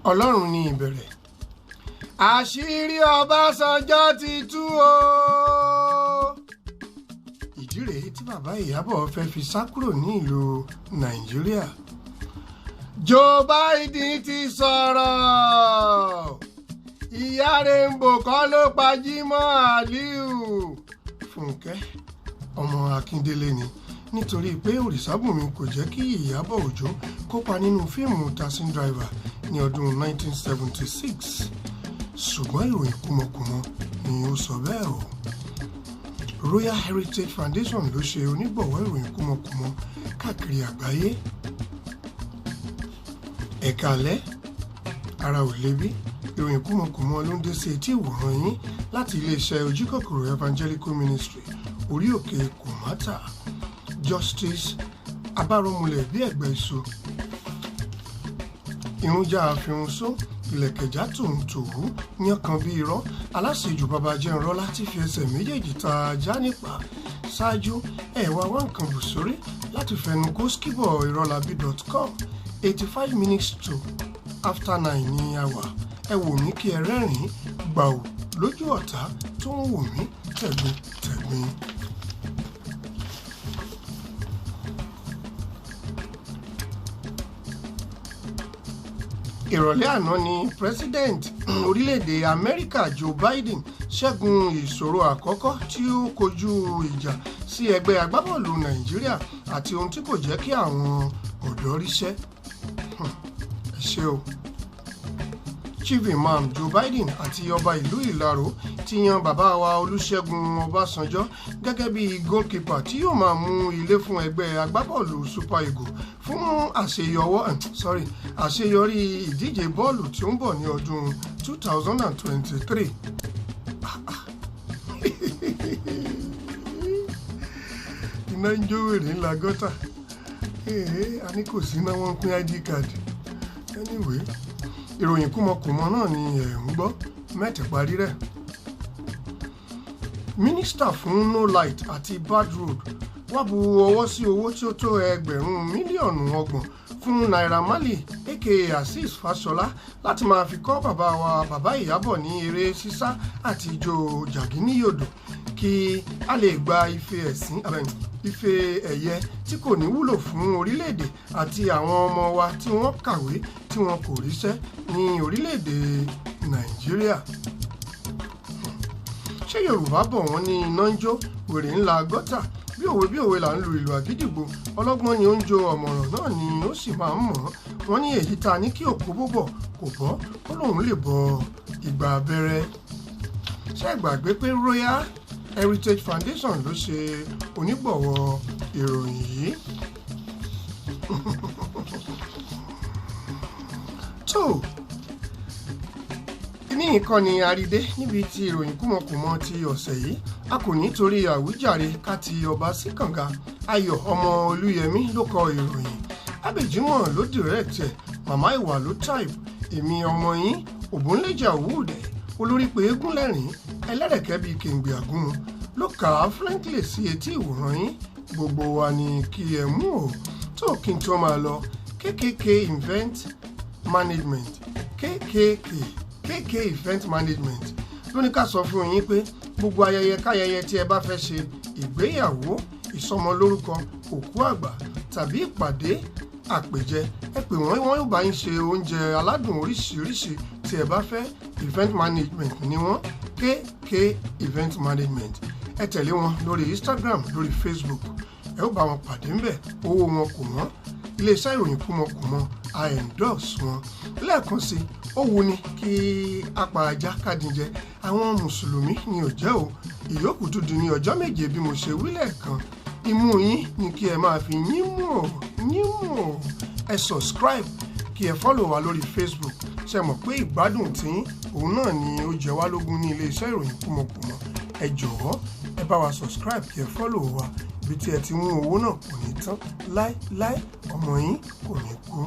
Ọlọ́run ní ìbẹ̀rẹ̀. Àṣírí Ọbásanjọ́ ti tú o. Ìdí rèé tí bàbá Ìyábọ̀ fẹ́ fi sá kúrò ní ìlú Nàìjíríà. Joe Biden ti sọ̀rọ̀. Ìyá Rainbow kọ́ ló pa Jimoh Aliu. Fúnkẹ́ ọmọ Akíndélé ni nítorí pé Òrìṣàbùnmi kò jẹ́ kí Ìyábọ̀ Òjó kópa nínú fíìmù Taxi Driver ní ọdún 1976 ṣùgbọ́n ìròyìn kúmọkùmọ ni ó sọ bẹ́ẹ̀ o. Royal Heritage Foundation ló ṣe onígbọ̀wọ́ ìròyìn kúmọkùmọ káàkiri àgbáyé. Ẹ̀ka alẹ́ ara ò lébi ìròyìn kúmọkùmọ ló ń dé sí etí ìwòran yín láti iléeṣẹ́ Ojúkòkòrò Evangelical Ministry orí òkè Kòmátà. Justice abáròmulẹ̀ bí ẹ̀gbẹ́ iṣu irunjà àfihànsó ìlẹ̀kẹ̀já tòun tòwú yán kan bí irọ́ aláṣejù babajẹ́nrọ́ láti fi ẹsẹ̀ méjèèjì ta ajá nípa ṣáájú ẹ̀wà wá nǹkan bù sórí láti fẹnu kó skibọ̀ìrọ̀lábí.com 85 minutes to after 9 ní àwà ẹ wò mí kí ẹ rẹ́rìn-ín gbàù lójú ọ̀tá tó ń wò mí tẹ̀gbintẹ̀gbin. Ìrọ̀lẹ́ àná ni President orílẹ̀-èdè Amẹ́ríkà Joe Biden ṣẹ́gun ìṣòro àkọ́kọ́ tí ó kojú ìjà sí ẹgbẹ́ agbábọ́ọ̀lù Nàìjíríà àti ohun tí kò jẹ́ kí àwọn ọ̀dọ́ ríṣẹ́. Ẹ ṣé o. Chief Imam Joe Biden àti ọba ìlú Ìlaró ti yan bàbá wa Olúṣẹ́gun Ọbásanjọ́ gẹ́gẹ́ bí goalkeeper tí yóò máa mú ilé fún ẹgbẹ́ agbábọ́ọ̀lù Super Eagles fún àṣeyọrí ìdíje bọ́ọ̀lù tí ó ń bọ̀ ní ọdún 2023. Iná ń jó wèrè ńlá gọ́tà. A ní kò sí náà wọ́n ń pín ID card. Anyway, ìròyìn kúmọkùmọ náà ni ẹ̀ ń gbọ́ mẹ́tẹ̀ parí rẹ̀. Mínísítà fún No Light àti Bad Road wá bu ọwọ́ sí owó tí ó tó ẹgbẹ̀rún mílíọ̀nù 30 fún Naira Marley aka Azeez Fashola láti máa fi kọ́ bàbá Ìyábọ̀ ní eré sísá àti ijó jàgínníyòdò kí a lè gba ife ẹ̀yẹ tí kò ní wúlò fún orílẹ̀-èdè àti àwọn ọmọ wa tí wọ́n kàwé tí wọn kò ríṣẹ́ ní orílẹ̀-èdè Nàìjíríà. Ṣé Yorùbá bọ̀ wọ́n ní iná ń jó wèrè ńlá gọ́tà bí òwe là ń lu ìlú àgídìgbò ọlọ́gbọ́n ni ó ń jó ọ̀mọ̀ràn náà ni ó sì máa ń mọ̀ wọ́n ní èyí ta ní kí òkú bọ̀ kò bọ́ ó lóun lè bọ ìgbà abẹ́rẹ́. Ṣé ẹ gbàgbé pé Royal Heritage Foundation ló ṣe onígbọ̀wọ́ ìròyìn yìí. tó ní ìkànnì àrídé níbi tí ìròyìn kúmọkùmọ ti ọ̀sẹ̀ yìí a kò ní torí àwíjàre ká ti ọba sí kànga Ayọ̀ ọmọ Olúyẹmí ló kọ ìròyìn Abèjímọ̀ ló dìrẹ́ẹ̀tì Màmá Ìwà ló type èmi ọmọ yín Ògúnléjà Òwúdẹ olórí pé eégún lẹ́rìn ẹlẹ́rẹ̀kẹ́ bíi kèǹgbè àgún ló kà á frankly sí etí ìwòran yín gbogbo wa ni kí ẹ mú o tó kí n tó máa lọ KK Event Management KK Event Management ló ní ká sọ fún yín pé gbogbo ayẹyẹ káyẹyẹ tí ẹ bá fẹ́ ṣe ìgbéyàwó ìsọmọlórúkọ òkú àgbà tàbí ìpàdé àpèjẹ ẹ pè wọ́n yóò bá yín ṣe oúnjẹ aládùn oríṣiríṣi tí ẹ bá fẹ́ event management ni wọ́n KK Event Management ẹ tẹ̀lé wọn lórí Instagram lórí Facebook ẹ ó bá wọn pàdé ńbẹ̀ owó wọn kò wọ́n iléeṣẹ́ ìròyìn kúmọkùmọ a endorse wọn lẹ́ẹ̀kan sí ó wu ni kí apá ajá kádìjẹ àwọn mùsùlùmí ni ò jẹ́ o ìyókù tó di ní ọjọ́ méje bí mo ṣe wí lẹ́ẹ̀kan imú yín ni kí ẹ máa fi yín mú ẹ subscribe kí ẹ follow wa lórí Facebook ṣe mọ̀ pé ìgbádùn tí òun náà ni ó jẹ wá lógún ní iléeṣẹ́ ìròyìn kúmọkùmọ ẹ jọ̀wọ́ ẹ bá wa subscribe kí ẹ follow wa ibi tí ẹ ti mú owó náà kò ní tán láéláé ọmọ yín kò ní kú.